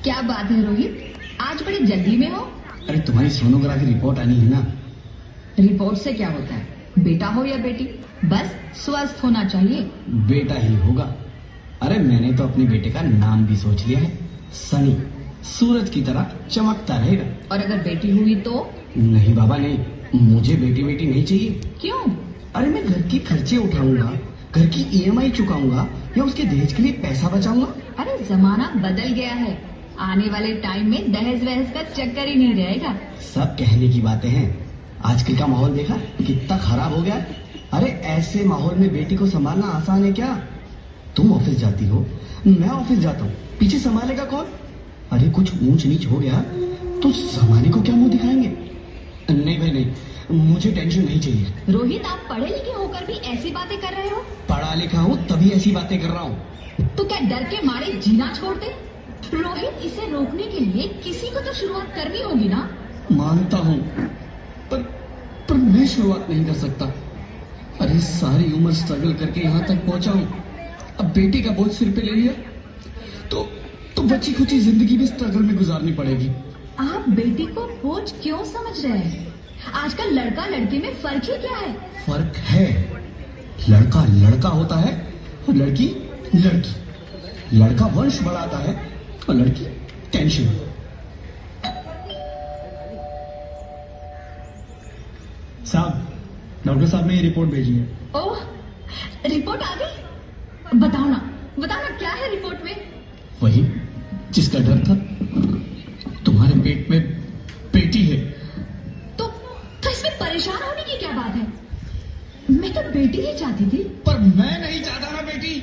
क्या बात है रोहित, आज बड़ी जल्दी में हो? अरे तुम्हारी सोनोग्राफी रिपोर्ट आनी है ना। रिपोर्ट से क्या होता है? बेटा हो या बेटी, बस स्वस्थ होना चाहिए। बेटा ही होगा। अरे मैंने तो अपने बेटे का नाम भी सोच लिया है, सनी। सूरज की तरह चमकता रहेगा। और अगर बेटी हुई तो? नहीं बाबा नहीं, मुझे बेटी बेटी नहीं चाहिए। क्यों? अरे मैं घर के खर्चे उठाऊंगा, घर की EMI चुकाऊंगा या उसके दहेज के लिए पैसा बचाऊंगा। अरे जमाना बदल गया है, आने वाले टाइम में दहेज वहेज का चक्कर ही नहीं रहेगा। सब कहने की बातें हैं, आजकल का माहौल देखा कितना खराब हो गया। अरे ऐसे माहौल में बेटी को संभालना आसान है क्या? तुम ऑफिस जाती हो, मैं ऑफिस जाता हूँ, पीछे संभालेगा कौन? अरे कुछ ऊंच नीच हो गया तो जमाने को क्या मुंह दिखाएंगे? नहीं भाई नहीं, मुझे टेंशन नहीं चाहिए। रोहित, आप पढ़े लिखे होकर भी ऐसी बातें कर रहे हो? पढ़ा लिखा हूँ तभी ऐसी बातें कर रहा हूँ। तो क्या डर के मारे जीना छोड़ दे? रोहित, इसे रोकने के लिए किसी को तो शुरुआत करनी होगी ना? मानता हूँ, पर मैं शुरुआत नहीं कर सकता। अरे सारी उम्र स्ट्रगल करके यहाँ तक पहुँचा हूँ, अब बेटी का बोझ सिर पे ले लिया तो बची खुची जिंदगी भी स्ट्रगल में गुजारनी पड़ेगी। आप बेटी को बोझ क्यों समझ रहे हैं? आजकल लड़का लड़की में फर्क ही क्या है? फर्क है, लड़का लड़का होता है और लड़की लड़की। लड़का वंश बढ़ाता है और लड़की टेंशन। साहब, डॉक्टर साहब ने ये रिपोर्ट भेजी है। ओह, रिपोर्ट आ गई? बताओ ना क्या है रिपोर्ट में? वही जिसका डर था, तुम्हारे पेट में बेटी है। तो इसमें परेशान होने की क्या बात है? मैं तो बेटी ही चाहती थी। पर मैं नहीं चाहता ना बेटी,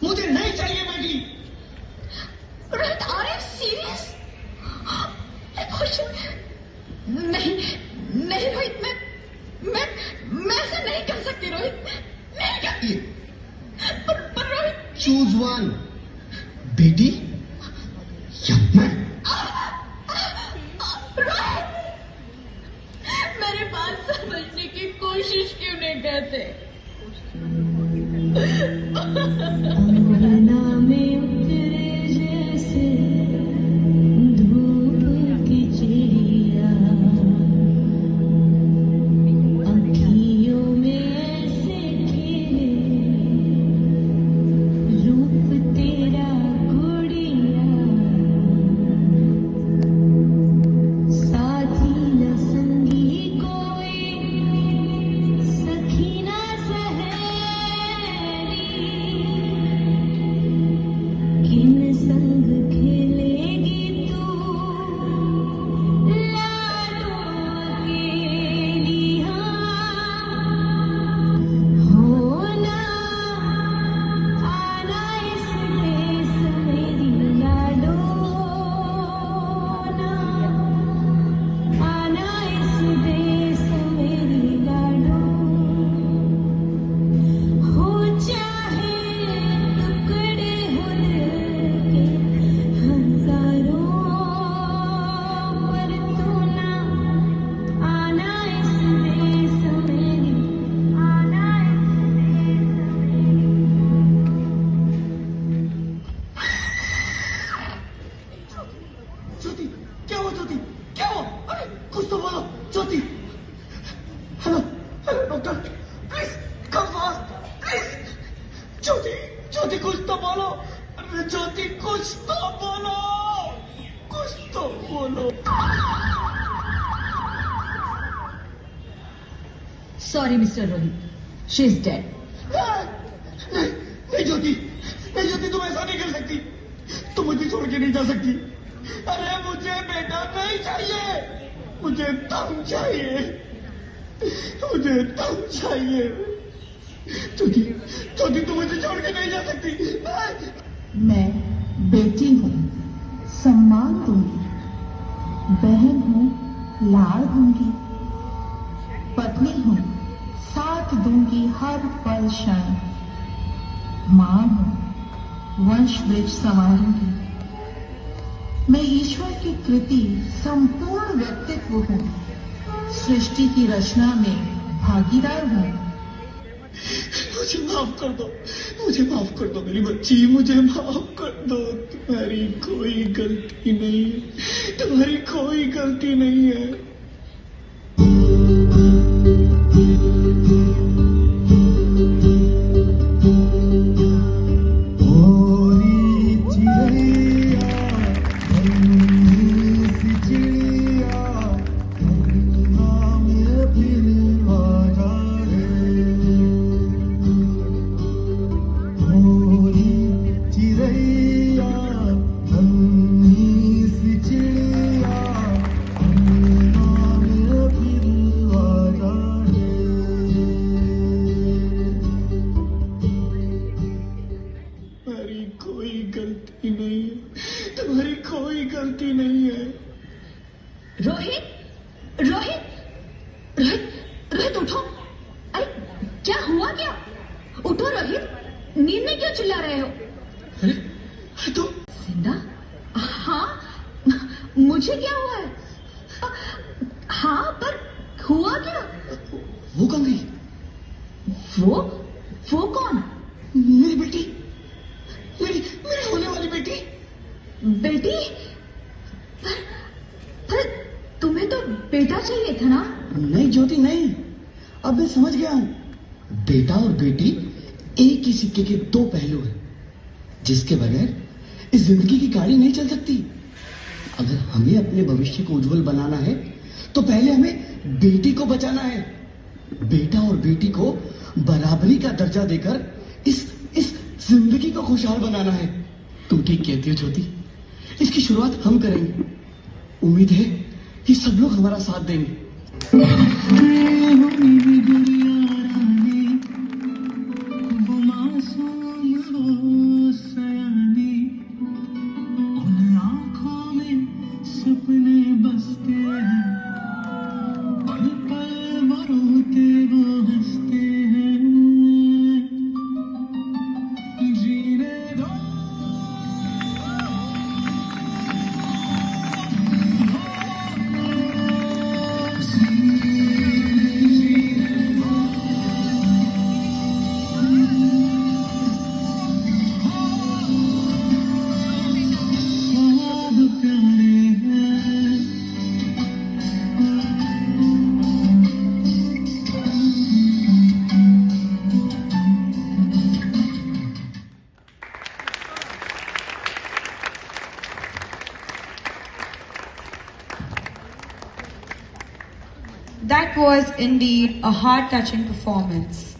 मुझे नहीं चाहिए बेटी। Rohit, are you serious? नहीं रोहित, मैं ऐसा नहीं कर सकती रोहित, नहीं करती। पर रोहित, चूज वन, बेटी या मैं। रोहित, मेरे बात समझने की कोशिश क्यों नहीं करते? ज्योति कुछ तो बोलो, ज्योति कुछ तो बोलो, कुछ तो बोलो। Sorry mister Rohit, she is dead. नहीं ज्योति, तुम ऐसा नहीं कर सकती, तुम मुझे छोड़ के नहीं जा सकती। अरे मुझे बेटा नहीं चाहिए, मुझे तुम चाहिए, मुझे तुम चाहिए। ज्योति, तुम मुझे छोड़ के नहीं जा सकती। मैं बेटी हूँ, सम्मान दूंगी, बहन हूँ, लाड़ दूंगी, पत्नी हूँ, साथ दूंगी हर पल क्षण, मां हूँ, वंश वृक्ष संवारूंगी। मैं ईश्वर की कृति संपूर्ण व्यक्तित्व हूँ, सृष्टि की रचना में भागीदार हूँ। मुझे माफ कर दो, मुझे माफ कर दो मेरी बच्ची, मुझे माफ कर दो। तुम्हारी कोई गलती नहीं है, तुम्हारी कोई गलती नहीं है। कोई गलती नहीं है, तुम्हारी कोई गलती नहीं है। रोहित, रोहित, रोहित, रोहित उठो। अरे क्या हुआ क्या? उठो रोहित, नींद में क्यों चिल्ला रहे हो? अरे तो जिंदा? हाँ, मुझे क्या हुआ है? हाँ, पर हुआ क्या? वो कहाँ गई? वो कौन? मेरी बेटी, मेरी होने वाली बेटी। बेटी? पर तुम्हें तो बेटा चाहिए था ना? नहीं ज्योति नहीं, अब मैं समझ गया हूँ। बेटा और बेटी एक ही सिक्के के दो पहलू हैं, जिसके बगैर इस जिंदगी की गाड़ी नहीं चल सकती। अगर हमें अपने भविष्य को उज्जवल बनाना है तो पहले हमें बेटी को बचाना है। बेटा और बेटी को बराबरी का दर्जा देकर इस जिंदगी को खुशहाल बनाना है। तुम ठीक कहती हो ज्योति, इसकी शुरुआत हम करेंगे। उम्मीद है कि सब लोग हमारा साथ देंगे। सपने बसते हैं, पल पल वो रोते वो हंसते हैं, जीने दो। सब प्यारे हैं। That was indeed a heart-touching performance.